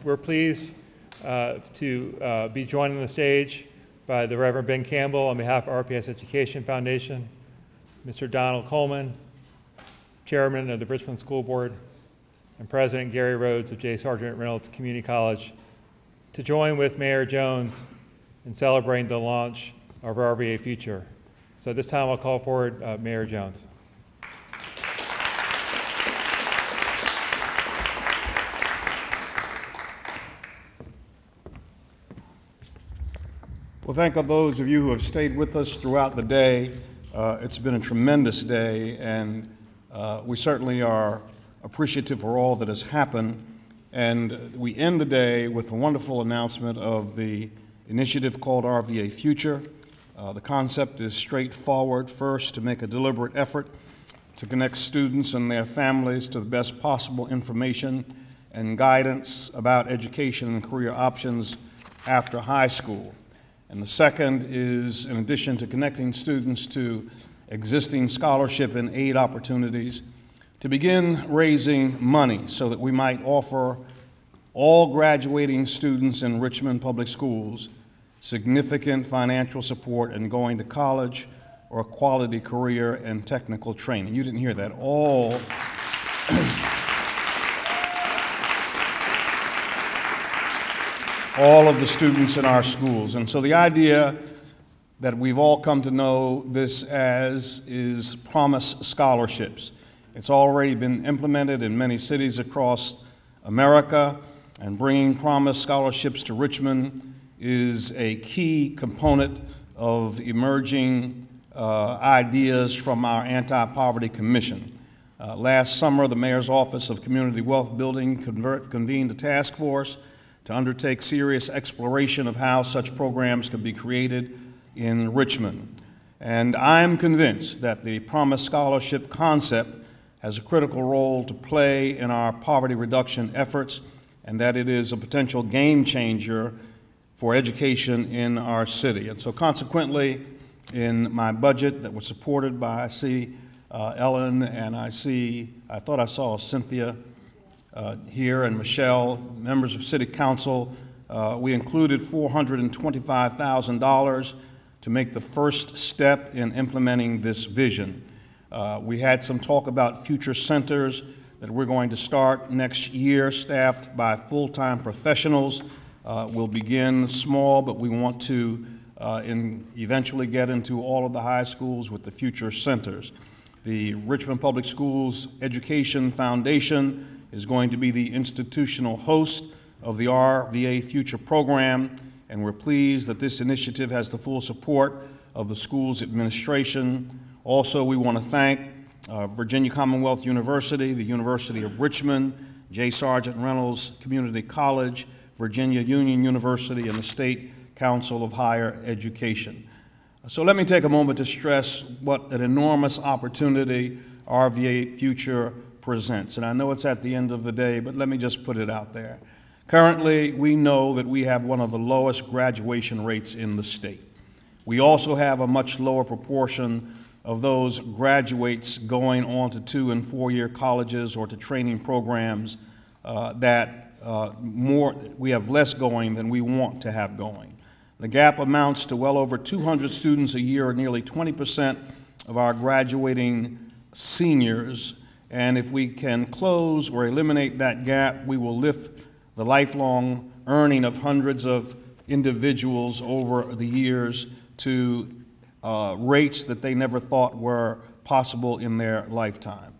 We're pleased to be joined on the stage by the Reverend Ben Campbell on behalf of RPS Education Foundation, Mr. Donald Coleman, Chairman of the Richmond School Board, and President Gary Rhodes of J. Sargent Reynolds Community College, to join with Mayor Jones in celebrating the launch of RVA Future. So this time I'll call forward Mayor Jones. Well, thank those of you who have stayed with us throughout the day. It's been a tremendous day, and we certainly are appreciative for all that has happened. And we end the day with a wonderful announcement of the initiative called RVA Future. The concept is straightforward. First, to make a deliberate effort to connect students and their families to the best possible information and guidance about education and career options after high school. And the second is, in addition to connecting students to existing scholarship and aid opportunities, to begin raising money so that we might offer all graduating students in Richmond Public Schools significant financial support in going to college or a quality career and technical training. You didn't hear that. All of the students in our schools. And so the idea that we've all come to know this as is Promise Scholarships. It's already been implemented in many cities across America, and bringing Promise Scholarships to Richmond is a key component of emerging ideas from our Anti-Poverty Commission. Last summer, the Mayor's Office of Community Wealth Building convened a task force to undertake serious exploration of how such programs could be created in Richmond. And I'm convinced that the Promise Scholarship concept has a critical role to play in our poverty reduction efforts, and that it is a potential game changer for education in our city. And so consequently, in my budget that was supported by, I see Ellen, and I thought I saw Cynthia here, and Michelle, members of City Council, we included $425,000 to make the first step in implementing this vision. We had some talk about future centers that we're going to start next year, staffed by full-time professionals. We'll begin small, but we want to eventually get into all of the high schools with the future centers. The Richmond Public Schools Education Foundation is going to be the institutional host of the RVA Future program, and we're pleased that this initiative has the full support of the school's administration. Also, we want to thank Virginia Commonwealth University, the University of Richmond, J. Sargent Reynolds Community College, Virginia Union University, and the State Council of Higher Education. So let me take a moment to stress what an enormous opportunity RVA Future presents. And I know it's at the end of the day, but let me just put it out there. Currently, we know that we have one of the lowest graduation rates in the state. We also have a much lower proportion of those graduates going on to 2- and 4-year colleges or to training programs we have less going than we want to have going. The gap amounts to well over 200 students a year, or nearly 20% of our graduating seniors. And if we can close or eliminate that gap, we will lift the lifelong earning of hundreds of individuals over the years to rates that they never thought were possible in their lifetime.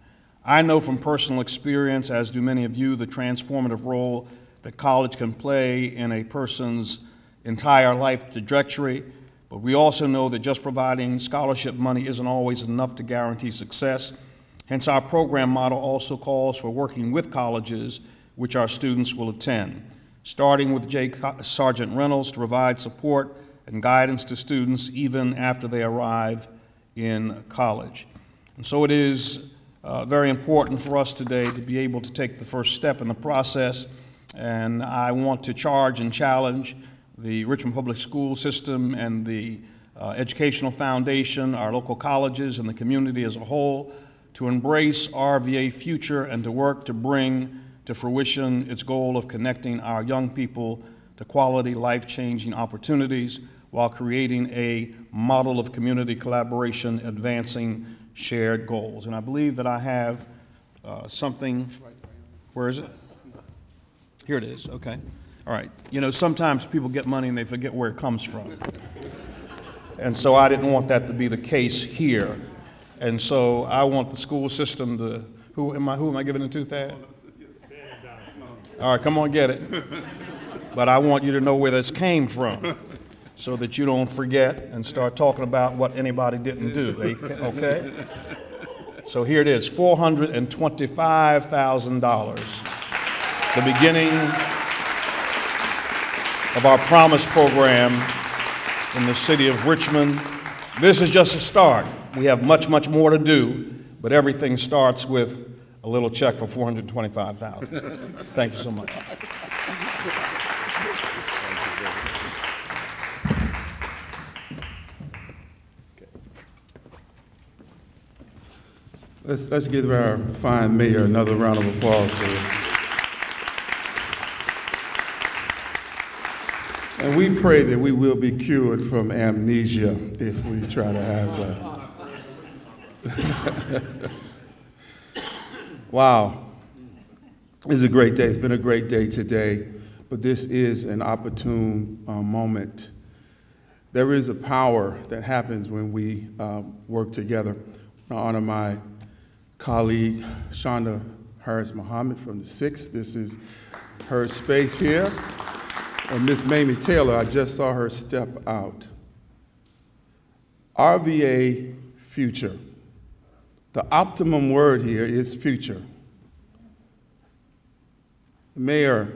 I know from personal experience, as do many of you, the transformative role that college can play in a person's entire life trajectory, but we also know that just providing scholarship money isn't always enough to guarantee success. Hence, our program model also calls for working with colleges which our students will attend, starting with J. Sargent Reynolds to provide support and guidance to students even after they arrive in college. And so it is very important for us today to be able to take the first step in the process, and I want to charge and challenge the Richmond Public School System and the Educational Foundation, our local colleges, and the community as a whole to embrace RVA Future and to work to bring to fruition its goal of connecting our young people to quality, life-changing opportunities while creating a model of community collaboration advancing shared goals. And I believe that I have something, where is it? Here it is, okay. All right, you know, sometimes people get money and they forget where it comes from. And so I didn't want that to be the case here. And so I want the school system to, who am I giving it to, Thad? All right, come on, get it. But I want you to know where this came from so that you don't forget and start talking about what anybody didn't do, okay? So here it is, $425,000, the beginning of our Promise program in the city of Richmond. This is just a start. We have much, much more to do, but everything starts with a little check for $425,000. Thank you so much. Let's give our fine mayor another round of applause. And we pray that we will be cured from amnesia if we try to have that. Wow. It's a great day. It's been a great day today, but this is an opportune moment. There is a power that happens when we work together. I honor my colleague, Shonda Harris Muhammad from the 6th. This is her space here. And Miss Mamie Taylor, I just saw her step out. RVA future. The optimum word here is future. The mayor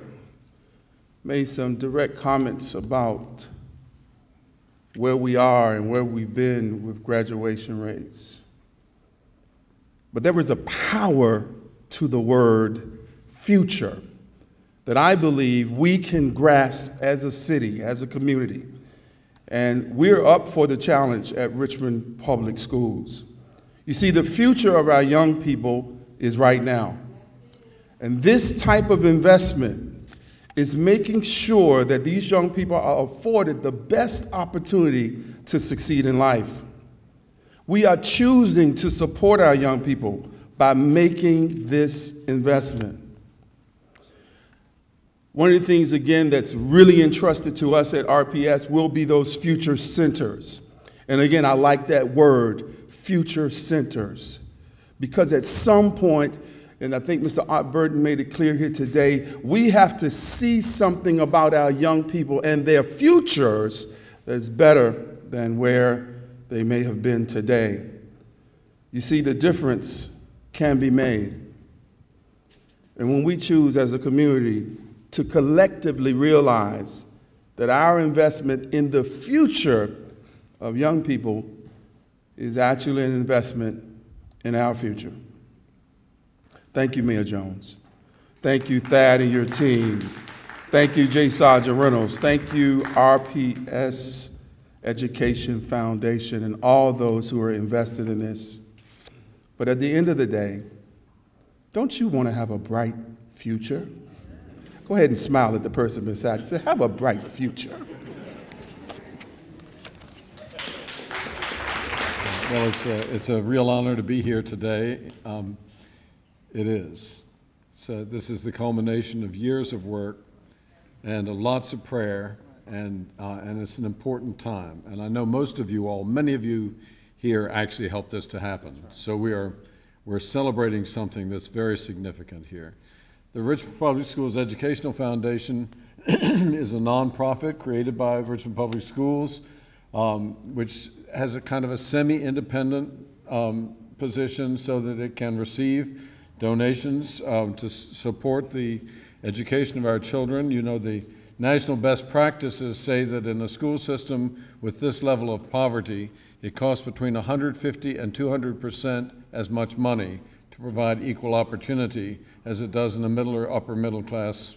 made some direct comments about where we are and where we've been with graduation rates. But there is a power to the word future that I believe we can grasp as a city, as a community. And we're up for the challenge at Richmond Public Schools. You see, the future of our young people is right now. And this type of investment is making sure that these young people are afforded the best opportunity to succeed in life. We are choosing to support our young people by making this investment. One of the things, again, that's really entrusted to us at RPS will be those future centers. And again, I like that word, future centers, because at some point, and I think Mr. Art Burton made it clear here today, we have to see something about our young people and their futures that's better than where they may have been today. You see, the difference can be made. And when we choose as a community to collectively realize that our investment in the future of young people is actually an investment in our future. Thank you, Mayor Jones. Thank you, Thad and your team. Thank you, J. Sergeant Reynolds. Thank you, RPS Education Foundation, and all those who are invested in this. But at the end of the day, don't you want to have a bright future? Go ahead and smile at the person beside you. Say, have a bright future. Well, it's a real honor to be here today. It is. So this is the culmination of years of work and lots of prayer, and it's an important time. And I know most of you all, many of you here actually helped this to happen. So we're celebrating something that's very significant here. The Richmond Public Schools Educational Foundation is a nonprofit created by Richmond Public Schools, which has a kind of a semi-independent position so that it can receive donations to support the education of our children. You know, the national best practices say that in a school system with this level of poverty, it costs between 150 and 200% as much money to provide equal opportunity as it does in a middle or upper middle class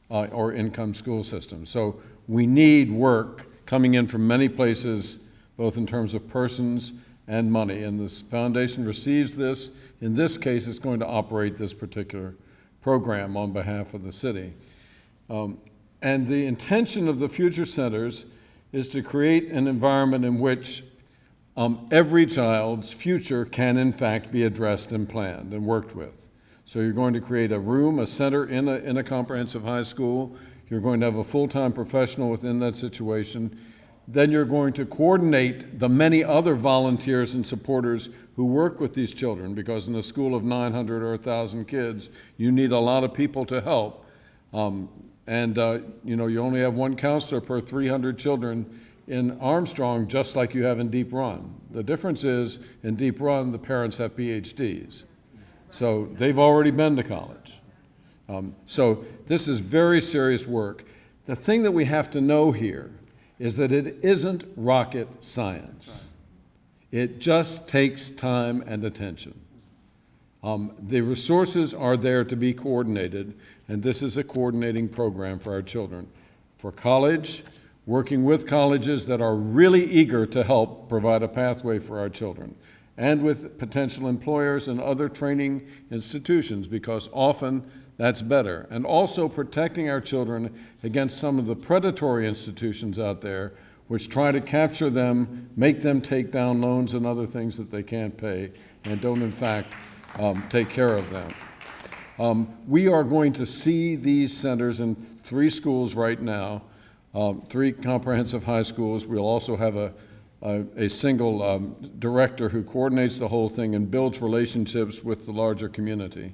or income school system. So we need work coming in from many places, both in terms of persons and money. And this foundation receives this. In this case, it's going to operate this particular program on behalf of the city. And the intention of the future centers is to create an environment in which every child's future can in fact be addressed and planned and worked with. So you're going to create a room, a center in a comprehensive high school. You're going to have a full-time professional within that situation. Then you're going to coordinate the many other volunteers and supporters who work with these children, because in a school of 900 or 1,000 kids, you need a lot of people to help. You know, you only have one counselor per 300 children in Armstrong, just like you have in Deep Run. The difference is, in Deep Run, the parents have PhDs. So they've already been to college. So this is very serious work. The thing that we have to know here is that it isn't rocket science. It just takes time and attention. The resources are there to be coordinated, and this is a coordinating program for our children. For college, working with colleges that are really eager to help provide a pathway for our children, and with potential employers and other training institutions, because often that's better. And also protecting our children against some of the predatory institutions out there which try to capture them, make them take down loans and other things that they can't pay, and don't in fact take care of them. We are going to see these centers in 3 schools right now, 3 comprehensive high schools. We'll also have a single director who coordinates the whole thing and builds relationships with the larger community.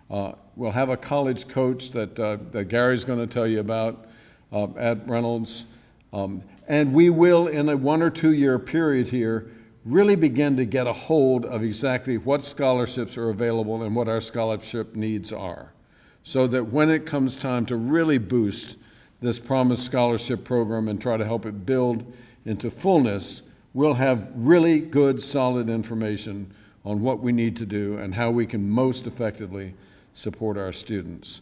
We'll have a college coach that Gary's going to tell you about at Reynolds. And we will, in a 1 or 2 year period here, really begin to get a hold of exactly what scholarships are available and what our scholarship needs are, so that when it comes time to really boost this Promise Scholarship program and try to help it build into fullness, we'll have really good, solid information on what we need to do and how we can most effectively support our students.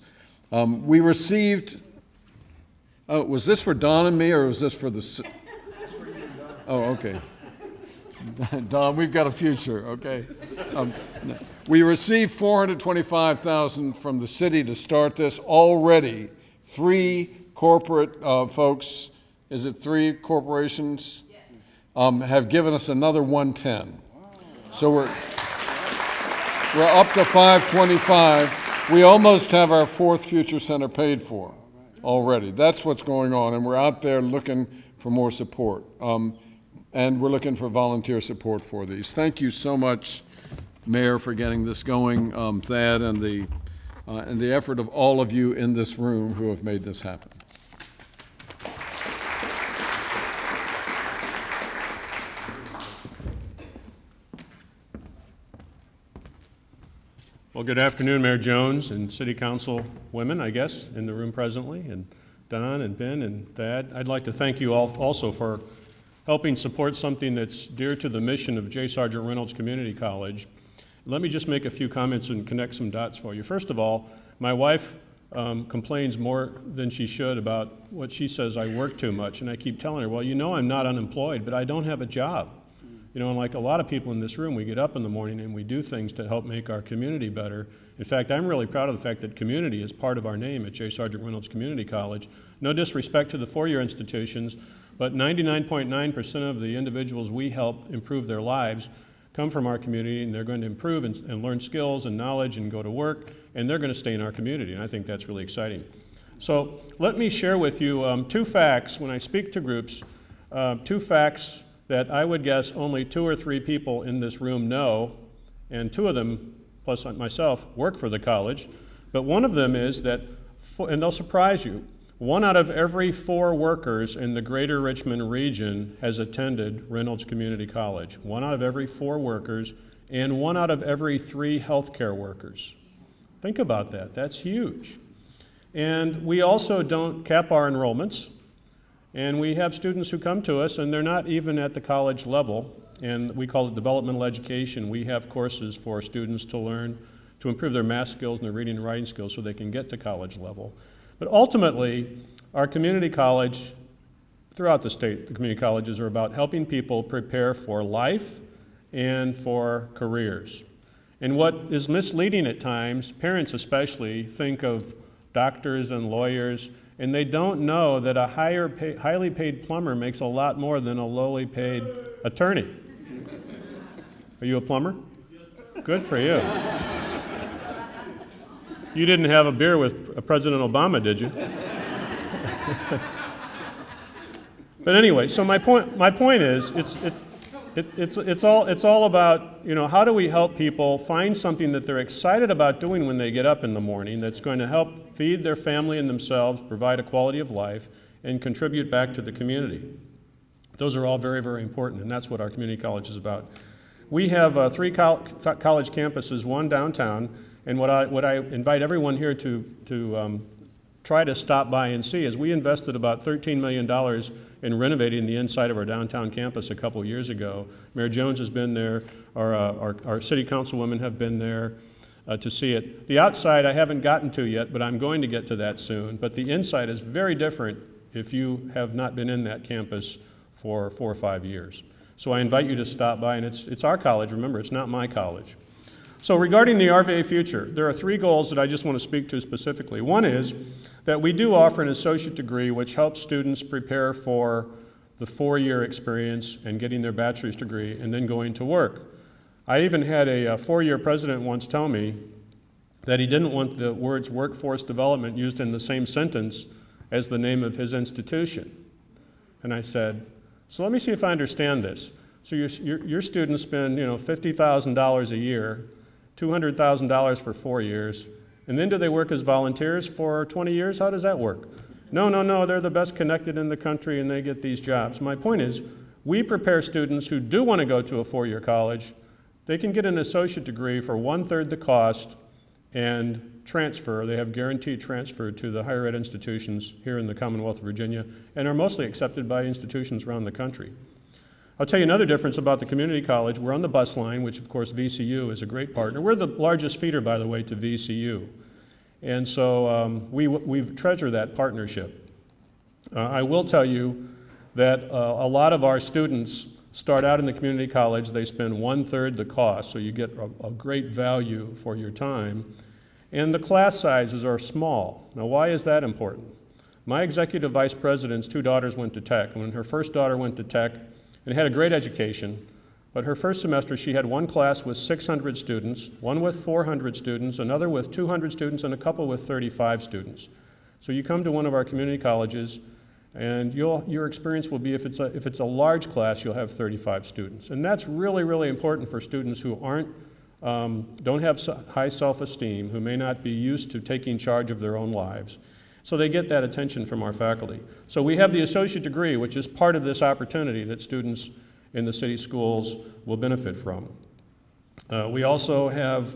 We received, was this for Don and me, or was this for the... Oh, okay. Don, we've got a future, okay. We received $425,000 from the city to start this. Already 3 corporate folks, is it 3 corporations, have given us another 110. So we're up to 525. We almost have our 4th Future Center paid for already. That's what's going on, and we're out there looking for more support. And we're looking for volunteer support for these. Thank you so much, Mayor, for getting this going, Thad, and the effort of all of you in this room who have made this happen. Well, good afternoon, Mayor Jones and City Council women, I guess, in the room presently, and Don and Ben and Thad. I'd like to thank you all also for helping support something that's dear to the mission of J. Sargent Reynolds Community College. Let me just make a few comments and connect some dots for you. First of all, my wife complains more than she should about what she says I work too much, and I keep telling her, well, you know I'm not unemployed, but I don't have a job. You know, and like a lot of people in this room, we get up in the morning and we do things to help make our community better. In fact, I'm really proud of the fact that community is part of our name at J. Sargent Reynolds Community College. No disrespect to the 4-year institutions, but 99.9% of the individuals we help improve their lives come from our community, and they're going to improve and learn skills and knowledge and go to work, and they're going to stay in our community, and I think that's really exciting. So let me share with you 2 facts when I speak to groups, 2 facts that I would guess only 2 or 3 people in this room know, and 2 of them, plus myself, work for the college. But one of them is that, and they'll surprise you, 1 out of every 4 workers in the greater Richmond region has attended Reynolds Community College. 1 out of every 4 workers, and 1 out of every 3 healthcare workers. Think about that, that's huge. And we also don't cap our enrollments. And we have students who come to us and they're not even at the college level, and we call it developmental education. We have courses for students to learn to improve their math skills and their reading and writing skills so they can get to college level. But ultimately, our community college, throughout the state, the community colleges are about helping people prepare for life and for careers. And what is misleading at times, parents especially, think of doctors and lawyers, and they don't know that a highly paid plumber makes a lot more than a lowly paid attorney. Are you a plumber? Good for you. You didn't have a beer with President Obama, did you? But anyway, so my point is, it's all about, you know, how do we help people find something that they're excited about doing when they get up in the morning that's going to help feed their family and themselves, provide a quality of life, and contribute back to the community. Those are all very, very important, and that's what our community college is about. We have 3 college campuses, 1 downtown, and what I invite everyone here to try to stop by and see is we invested about $13 million in renovating the inside of our downtown campus a couple years ago. Mayor Jones has been there, our city councilwomen have been there to see it. The outside I haven't gotten to yet, but I'm going to get to that soon. But the inside is very different if you have not been in that campus for 4 or 5 years. So I invite you to stop by, and it's our college, remember, it's not my college. So regarding the RVA future, there are 3 goals that I just want to speak to specifically. One is that we do offer an associate degree which helps students prepare for the 4-year experience and getting their bachelor's degree and then going to work. I even had a 4-year president once tell me that he didn't want the words workforce development used in the same sentence as the name of his institution. And I said, so let me see if I understand this. So your students spend, $50,000 a year, $200,000 for 4 years, and then do they work as volunteers for 20 years? How does that work? No, they're the best connected in the country and they get these jobs. My point is, we prepare students who do want to go to a 4-year college. They can get an associate degree for 1/3 the cost and transfer. They have guaranteed transfer to the higher ed institutions here in the Commonwealth of Virginia and are mostly accepted by institutions around the country. I'll tell you another difference about the community college. We're on the bus line, which of course VCU is a great partner. We're the largest feeder, by the way, to VCU. And so we treasure that partnership. I will tell you that a lot of our students start out in the community college. They spend 1/3 the cost, so you get a great value for your time. And the class sizes are small. Now, why is that important? My executive vice president's 2 daughters went to Tech. When her first daughter went to Tech, and had a great education, but her first semester she had 1 class with 600 students, 1 with 400 students, another with 200 students, and a couple with 35 students. So you come to one of our community colleges, and your experience will be if it's a large class, you'll have 35 students. And that's really, really important for students who don't have high self-esteem, who may not be used to taking charge of their own lives. So they get that attention from our faculty. So we have the associate degree, which is part of this opportunity that students in the city schools will benefit from. We also have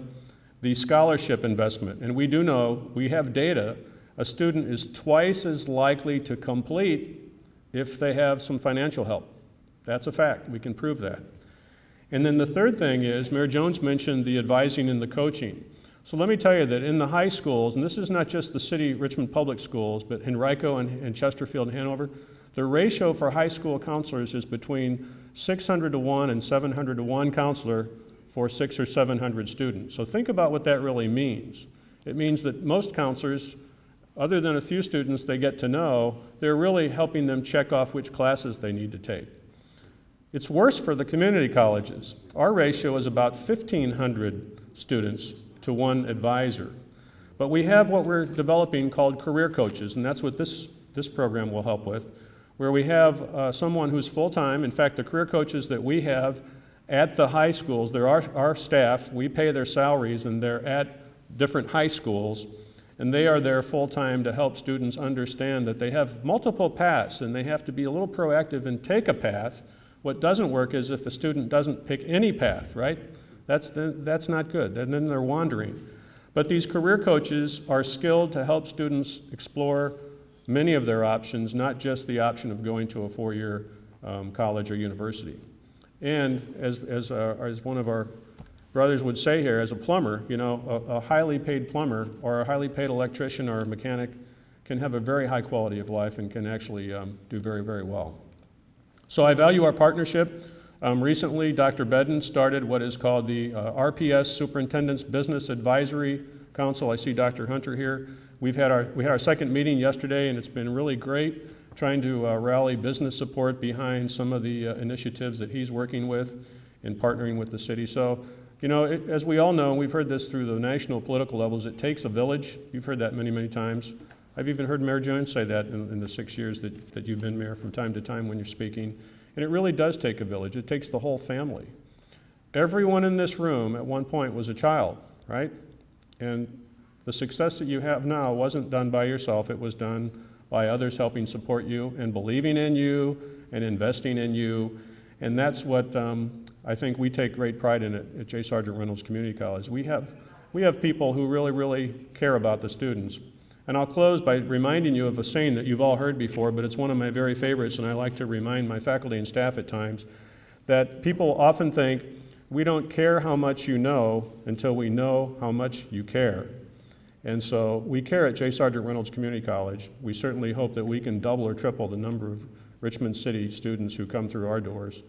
the scholarship investment, and we do know, we have data, a student is twice as likely to complete if they have some financial help. That's a fact, we can prove that. And then the third thing is, Mayor Jones mentioned the advising and the coaching. So let me tell you that in the high schools, and this is not just the city Richmond Public Schools, but Henrico and Chesterfield and Hanover, the ratio for high school counselors is between 600 to 1 and 700 to 1 counselor for 600 or 700 students. So think about what that really means. It means that most counselors, other than a few students they get to know, they're really helping them check off which classes they need to take. It's worse for the community colleges. Our ratio is about 1,500 students to 1 advisor. But we have what we're developing called career coaches, and that's what this program will help with, where we have someone who's full-time. In fact, the career coaches that we have at the high schools, they're our staff, we pay their salaries, and they're at different high schools, and they are there full-time to help students understand that they have multiple paths, and they have to be a little proactive and take a path. What doesn't work is if a student doesn't pick any path, right? That's not good, and then they're wandering. But these career coaches are skilled to help students explore many of their options, not just the option of going to a 4-year college or university. And as one of our brothers would say here, as a plumber, a highly paid plumber or a highly paid electrician or a mechanic can have a very high quality of life and can actually do very, very well. So I value our partnership. Recently, Dr. Bedden started what is called the RPS Superintendent's Business Advisory Council. I see Dr. Hunter here. We had our second meeting yesterday, and it's been really great trying to rally business support behind some of the initiatives that he's working with in partnering with the city. So, you know, as we all know, and we've heard this through the national political levels, it takes a village. You've heard that many, many times. I've even heard Mayor Jones say that in the 6 years that you've been mayor from time to time when you're speaking. And it really does take a village. It takes the whole family. Everyone in this room at one point was a child, right? And the success that you have now wasn't done by yourself. It was done by others helping support you and believing in you and investing in you. And that's what I think we take great pride in at J. Sargent Reynolds Community College. We have people who really, really care about the students. And I'll close by reminding you of a saying that you've all heard before, but it's one of my very favorites, and I like to remind my faculty and staff at times, that people often think, we don't care how much you know until we know how much you care. And so we care at J. Sargent Reynolds Community College. We certainly hope that we can double or triple the number of Richmond City students who come through our doors.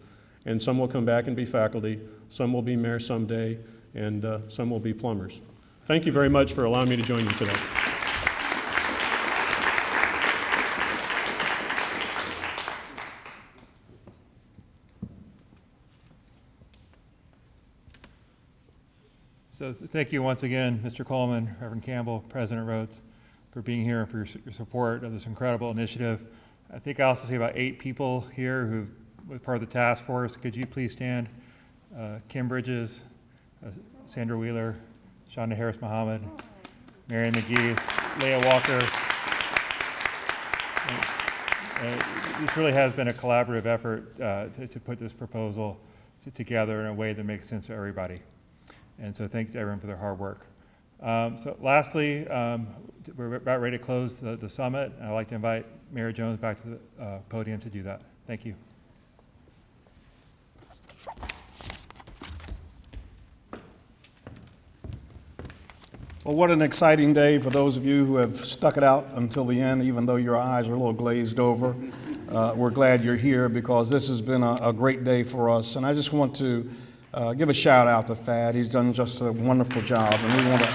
And some will come back and be faculty, some will be mayor someday, and some will be plumbers. Thank you very much for allowing me to join you today. So thank you once again, Mr. Coleman, Reverend Campbell, President Rhodes, for being here and for your support of this incredible initiative. I think I also see about 8 people here who were part of the task force. Could you please stand? Kim Bridges, Sandra Wheeler, Shonda Harris Muhammad, Marion McGee, Leah Walker. This really has been a collaborative effort to put this proposal together in a way that makes sense to everybody. And so thank you to everyone for their hard work. So lastly, we're about ready to close the summit. I'd like to invite Mayor Jones back to the podium to do that. Thank you. Well, what an exciting day for those of you who have stuck it out until the end, even though your eyes are a little glazed over. We're glad you're here because this has been a great day for us. And I just want to give a shout out to Thad. He's done just a wonderful job, and we want to.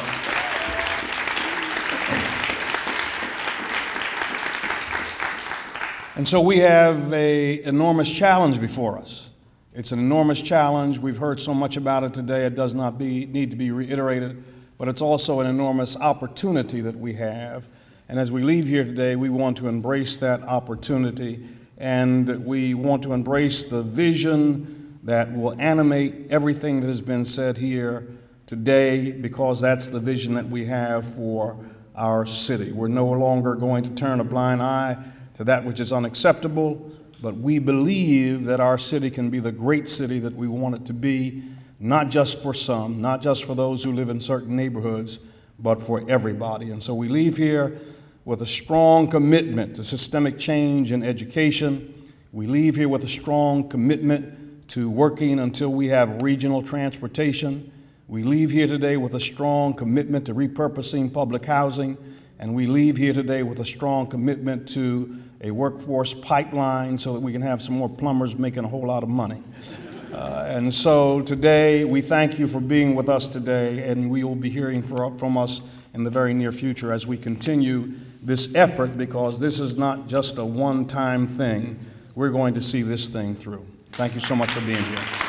And so we have an enormous challenge before us. It's an enormous challenge. We've heard so much about it today. It does not need to be reiterated, but it's also an enormous opportunity that we have. And as we leave here today, we want to embrace that opportunity, and we want to embrace the vision that will animate everything that has been said here today, because that's the vision that we have for our city. We're no longer going to turn a blind eye to that which is unacceptable, but we believe that our city can be the great city that we want it to be, not just for some, not just for those who live in certain neighborhoods, but for everybody. And so we leave here with a strong commitment to systemic change in education. We leave here with a strong commitment to working until we have regional transportation. We leave here today with a strong commitment to repurposing public housing, and we leave here today with a strong commitment to a workforce pipeline so that we can have some more plumbers making a whole lot of money. And so today, we thank you for being with us today, and we will be hearing from us in the very near future as we continue this effort, because this is not just a one-time thing. We're going to see this thing through. Thank you so much for being here.